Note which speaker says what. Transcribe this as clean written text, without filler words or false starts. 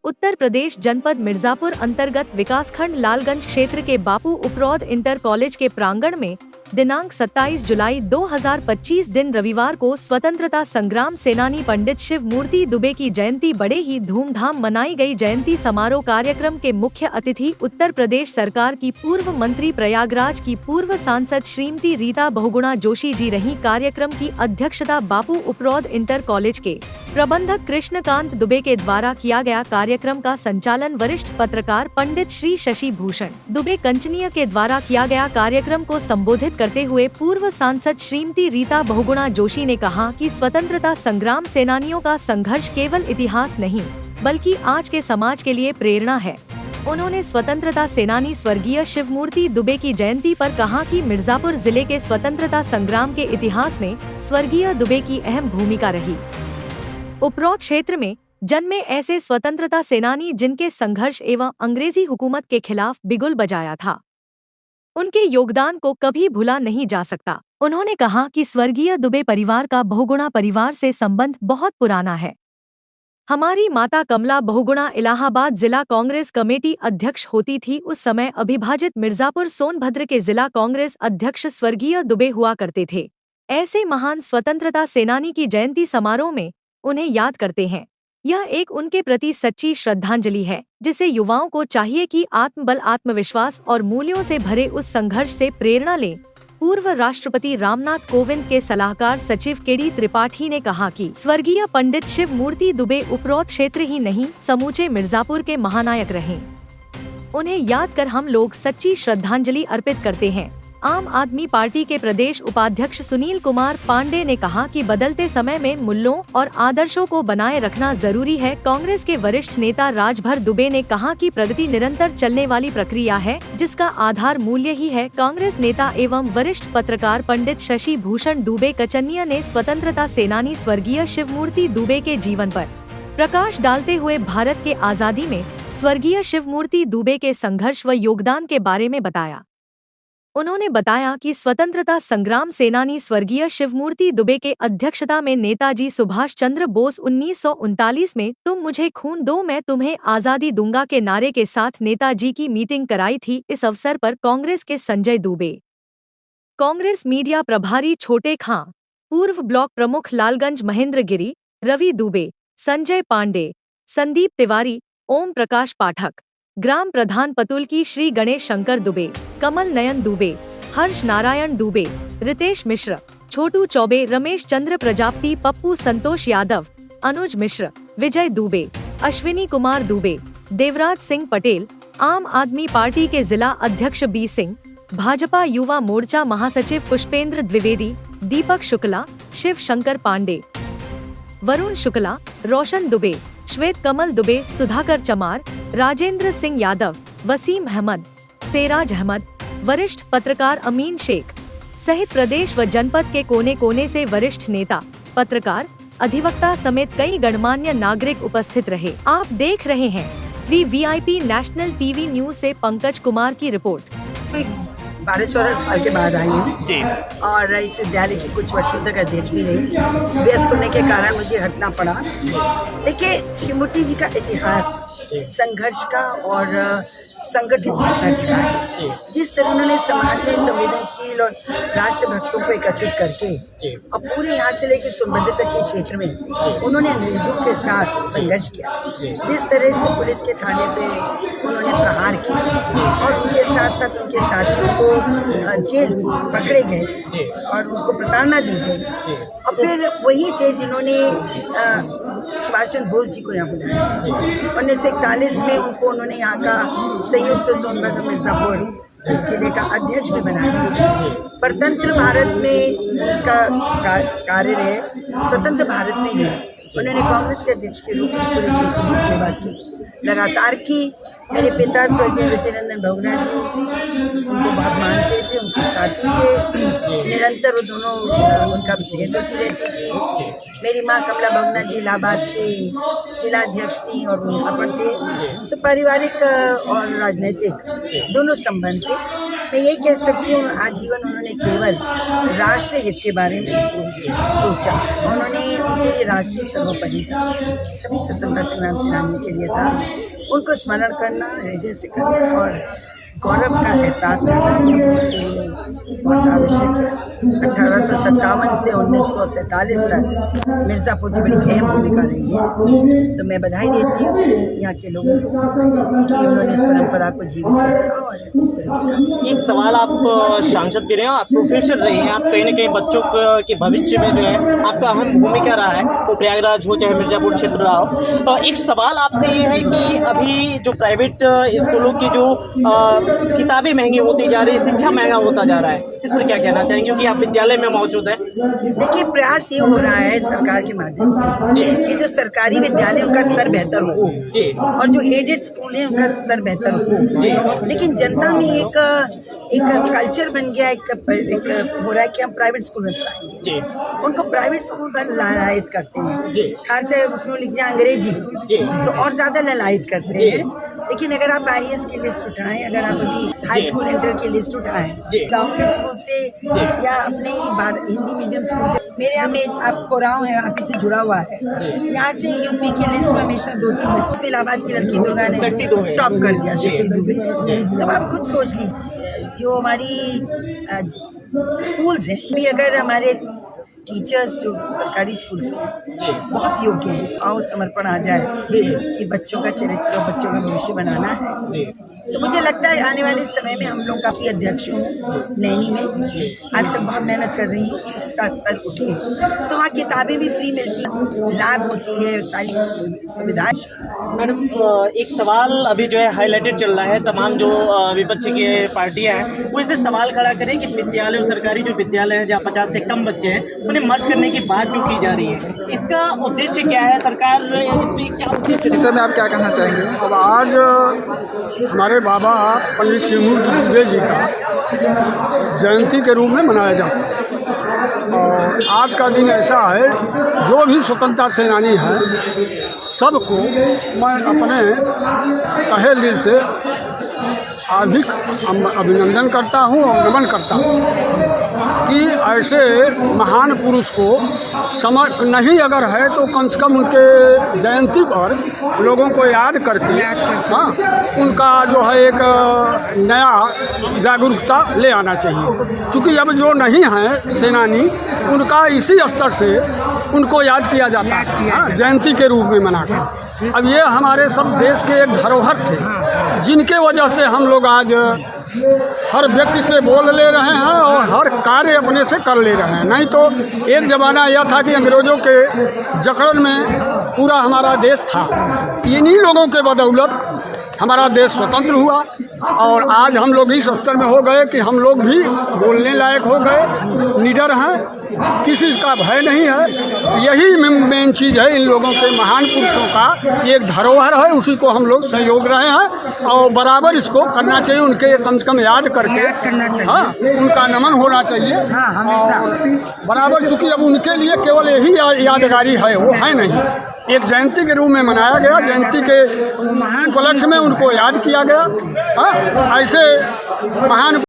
Speaker 1: उत्तर प्रदेश जनपद मिर्जापुर अंतर्गत विकासखंड लालगंज क्षेत्र के बापू उपरौद इंटर कॉलेज के प्रांगण में दिनांक 27 जुलाई 2025 दिन रविवार को स्वतंत्रता संग्राम सेनानी पंडित शिव मूर्ति दुबे की जयंती बड़े ही धूमधाम मनाई गई। जयंती समारोह कार्यक्रम के मुख्य अतिथि उत्तर प्रदेश सरकार की पूर्व मंत्री, प्रयागराज की पूर्व सांसद श्रीमती रीता बहुगुणा जोशी जी रही। कार्यक्रम की अध्यक्षता बापू उपरौद इंटर कॉलेज के प्रबंधक कृष्णकांत दुबे के द्वारा किया गया। कार्यक्रम का संचालन वरिष्ठ पत्रकार पंडित श्री शशि भूषण दुबे कंचनिया के द्वारा किया गया। कार्यक्रम को संबोधित करते हुए पूर्व सांसद श्रीमती रीता बहुगुणा जोशी ने कहा कि स्वतंत्रता संग्राम सेनानियों का संघर्ष केवल इतिहास नहीं बल्कि आज के समाज के लिए प्रेरणा है। उन्होंने स्वतंत्रता सेनानी स्वर्गीय शिवमूर्ति दुबे की जयंती पर कहा कि मिर्जापुर जिले के स्वतंत्रता संग्राम के इतिहास में स्वर्गीय दुबे की अहम भूमिका रही। उपरौद क्षेत्र में जन्मे ऐसे स्वतंत्रता सेनानी जिनके संघर्ष एवं अंग्रेजी हुकूमत के खिलाफ बिगुल बजाया था, उनके योगदान को कभी भूला नहीं जा सकता। उन्होंने कहा कि स्वर्गीय दुबे परिवार का बहुगुणा परिवार से संबंध बहुत पुराना है। हमारी माता कमला बहुगुणा इलाहाबाद जिला कांग्रेस कमेटी अध्यक्ष होती थी। उस समय अविभाजित मिर्जापुर सोनभद्र के जिला कांग्रेस अध्यक्ष स्वर्गीय दुबे हुआ करते थे। ऐसे महान स्वतंत्रता सेनानी की जयंती समारोह में उन्हें याद करते हैं। यह एक उनके प्रति सच्ची श्रद्धांजलि है, जिसे युवाओं को चाहिए कि आत्मबल, आत्मविश्वास और मूल्यों से भरे उस संघर्ष से प्रेरणा लें। पूर्व राष्ट्रपति रामनाथ कोविंद के सलाहकार सचिव केडी त्रिपाठी ने कहा कि स्वर्गीय पंडित शिव मूर्ति दुबे उपरौद क्षेत्र ही नहीं, समूचे मिर्जापुर के महानायक रहे। उन्हें याद कर हम लोग सच्ची श्रद्धांजलि अर्पित करते हैं। आम आदमी पार्टी के प्रदेश उपाध्यक्ष सुनील कुमार पांडे ने कहा कि बदलते समय में मूल्यों और आदर्शों को बनाए रखना जरूरी है। कांग्रेस के वरिष्ठ नेता राजभर दुबे ने कहा कि प्रगति निरंतर चलने वाली प्रक्रिया है, जिसका आधार मूल्य ही है। कांग्रेस नेता एवं वरिष्ठ पत्रकार पंडित शशि भूषण दुबे कचनिया ने स्वतंत्रता सेनानी स्वर्गीय शिवमूर्ति दुबे के जीवन पर प्रकाश डालते हुए भारत के आजादी में स्वर्गीय शिवमूर्ति दुबे के संघर्ष व योगदान के बारे में बताया। उन्होंने बताया कि स्वतंत्रता संग्राम सेनानी स्वर्गीय शिवमूर्ति दुबे के अध्यक्षता में नेताजी सुभाष चंद्र बोस 1939 में तुम मुझे खून दो मैं तुम्हें आजादी दूंगा के नारे के साथ नेताजी की मीटिंग कराई थी। इस अवसर पर कांग्रेस के संजय दुबे, कांग्रेस मीडिया प्रभारी छोटे खां, पूर्व ब्लॉक प्रमुख लालगंज महेंद्र गिरी, रवि दुबे, संजय पांडे, संदीप तिवारी, ओम प्रकाश पाठक, ग्राम प्रधान पतुल की श्री गणेश शंकर दुबे, कमल नयन दुबे, हर्ष नारायण दुबे, रितेश मिश्र, छोटू चौबे, रमेश चंद्र प्रजापति, पप्पू संतोष यादव, अनुज मिश्र, विजय दुबे, अश्विनी कुमार दुबे, देवराज सिंह पटेल, आम आदमी पार्टी के जिला अध्यक्ष बी सिंह, भाजपा युवा मोर्चा महासचिव पुष्पेंद्र द्विवेदी, दीपक शुक्ला, शिव शंकर पांडे, वरुण शुक्ला, रोशन दुबे, श्वेत कमल दुबे, सुधाकर चमार, राजेंद्र सिंह यादव, वसीम अहमद, सेराज अहमद, वरिष्ठ पत्रकार अमीन शेख सहित प्रदेश व जनपद के कोने कोने से वरिष्ठ नेता, पत्रकार, अधिवक्ता समेत कई गणमान्य नागरिक उपस्थित रहे। आप देख रहे हैं वीआईपी नेशनल टीवी न्यूज से पंकज कुमार की रिपोर्ट।
Speaker 2: 12-14 साल के बाद आई हूँ और इस विद्यालय की कुछ वर्षों तक अध्यक्ष भी रही। व्यस्त होने के कारण मुझे हटना पड़ा। देखिए, शिवमूर्ति जी का इतिहास संघर्ष का और संगठित संघर्ष का है। जिस तरह उन्होंने समाज में संवेदनशील और राष्ट्रभक्तों को एकत्रित करके और पूरे यहाँ से लेकर सोनभद्र तक के क्षेत्र में उन्होंने अंग्रेजों के साथ संघर्ष किया। जिस तरह से पुलिस के थाने पे उन्होंने प्रहार किया और उनके साथ साथ उनके साथियों को जेल में पकड़े गए और उनको प्रताड़ना दी गई। और फिर वही थे जिन्होंने सुभाष चंद्र बोस जी को यहाँ बुलाया। 1941 में उन्होंने यहाँ का संयुक्त सोनभद्र मिर्जापुर जिले का अध्यक्ष भी बनाया। परतंत्र भारत में उनका कार्य रहे, स्वतंत्र भारत में ही उन्होंने कांग्रेस के अध्यक्ष के रूप में पूरे क्षेत्र की सेवा की, लगातार की। मेरे पिता स्वर्गीय विद्यानंदन बहुगुणा जी उनको बहुत मानते थे, उनके साथी थे। निरंतर वो दोनों उनका भेंट होती रहती थी। मेरी माँ कमला बहुगुणा जी इलाहाबाद के जिलाध्यक्ष थी और यहाँ पर थे। तो पारिवारिक और राजनीतिक दोनों संबंध थे। मैं यही कह सकती हूँ, आजीवन उन्होंने केवल राष्ट्र हित के बारे में सोचा। उन्होंने, उनके लिए राष्ट्रीय सर्वोपरि था, सभी स्वतंत्रता संग्राम सेनानियों के लिए था। उनको स्मरण करना, हृदय से करना और गौरव का एहसास करना उनके लिए बहुत आवश्यक है। 1857 से 1947 तक मिर्ज़ापुर की बड़ी अहम भूमिका रही है, तो मैं बधाई देती हूँ यहाँ के लोगों को कि उन्होंने इस परंपरा को जीवित रखा। और इस तरह का
Speaker 3: एक सवाल, आप सांसद भी रहे हैं, आप प्रोफेसर रहे हैं, आप कहीं न कहीं बच्चों के भविष्य में जो है आपका अहम भूमिका रहा है, वो प्रयागराज हो चाहे मिर्ज़ापुर क्षेत्र रहा हो। एक सवाल आपसे ये है कि अभी जो प्राइवेट स्कूलों की जो किताबें महंगी होती जा रही है, शिक्षा महंगा होता जा रहा है, इस पर क्या कहना चाहेंगे, क्योंकि आप विद्यालय में मौजूद हैं?
Speaker 2: देखिए, प्रयास ये हो रहा है सरकार के माध्यम से कि जो सरकारी विद्यालय उनका स्तर बेहतर हो
Speaker 3: जी,
Speaker 2: और जो एडेड स्कूल है उनका स्तर बेहतर हो
Speaker 3: जी।
Speaker 2: लेकिन जनता में एक कल्चर बन गया, एक हो रहा है कि हम प्राइवेट स्कूल में पढ़ाएंगे
Speaker 3: जी,
Speaker 2: उनको प्राइवेट स्कूल पर ललायत करते हैं।
Speaker 3: जी।
Speaker 2: खास से उसमें लिख दिया अंग्रेजी
Speaker 3: जी,
Speaker 2: तो और ज़्यादा ललायत करते
Speaker 3: जी।
Speaker 2: हैं। लेकिन अगर आप IAS की लिस्ट उठाएं, अगर आप अभी हाई स्कूल इंटर की लिस्ट उठाएं,
Speaker 3: जी।
Speaker 2: गांव के स्कूल से
Speaker 3: जी।
Speaker 2: या अपने ही हिंदी मीडियम स्कूल के, मेरे यहाँ में आप कोराव है, आप इससे जुड़ा हुआ है, यहाँ से यूपी की लिस्ट में हमेशा 2-3 बच्चे, इलाहाबाद की लड़की दुर्गा ने टॉप कर दिया, शक्ति दुबे ने। तो आप खुद सोच लीजिए, जो हमारी स्कूल्स हैं, भी अगर हमारे टीचर्स जो सरकारी स्कूल से हैं बहुत योग्य हैं, आओ समर्पण आ जाए कि बच्चों का चरित्र और बच्चों का भविष्य बनाना है, तो मुझे लगता है आने वाले समय में हम लोग काफ़ी अध्यक्ष हूँ नैनी में, आजकल बहुत मेहनत कर रही हूँ कि उसका स्तर उठे। तो वहाँ किताबें भी फ्री मिलती हैं, लैब होती है, सारी सुविधाएं।
Speaker 3: मैडम, एक सवाल अभी जो है हाईलाइटेड चल रहा है, तमाम जो विपक्ष के पार्टियां हैं वो इसमें सवाल खड़ा करें कि विद्यालय, सरकारी जो विद्यालय हैं जहाँ 50 से कम बच्चे हैं उन्हें मर्ज करने की बात जो की जा रही है, इसका उद्देश्य क्या है? सरकार इसमें क्या उद्देश्य?
Speaker 4: इस में आप क्या कहना चाहेंगे?
Speaker 5: अब आज हमारे बाबा पंडित श्रीमूर्ति दुबे जी का जयंती के रूप में मनाया जाता है और आज का दिन ऐसा है, जो भी स्वतंत्रता सेनानी हैं सबको मैं अपने तहे दिल से अधिक अभिनंदन करता हूँ और नमन करता हूँ कि ऐसे महान पुरुष को समझ नहीं अगर है तो कम से कम उनके जयंती पर लोगों को याद करके हाँ उनका जो है एक नया जागरूकता ले आना चाहिए। क्योंकि अब जो नहीं हैं सेनानी, उनका इसी स्तर से उनको याद किया जाता है, हाँ, जयंती के रूप में मनाकर। अब ये हमारे सब देश के एक धरोहर थे, जिनके वजह से हम लोग आज हर व्यक्ति से बोल ले रहे हैं और हर कार्य अपने से कर ले रहे हैं। नहीं तो एक ज़माना यह था कि अंग्रेज़ों के जकड़न में पूरा हमारा देश था। इन्हीं लोगों के बदौलत हमारा देश स्वतंत्र हुआ और आज हम लोग इस स्तर में हो गए कि हम लोग भी बोलने लायक हो गए, निडर हैं, किसी का भय नहीं है। यही मेन चीज़ है, इन लोगों के महान पुरुषों का एक धरोहर है, उसी को हम लोग सहयोग रहे हैं और बराबर इसको करना चाहिए। उनके कम से कम याद करके हाँ उनका नमन होना चाहिए और बराबर, चूँकि अब उनके लिए केवल यही यादगारी है, वो है नहीं, एक जयंती के रूप में मनाया गया, जयंती के उपलक्ष्य में उनको याद किया गया। हाँ, ऐसे महान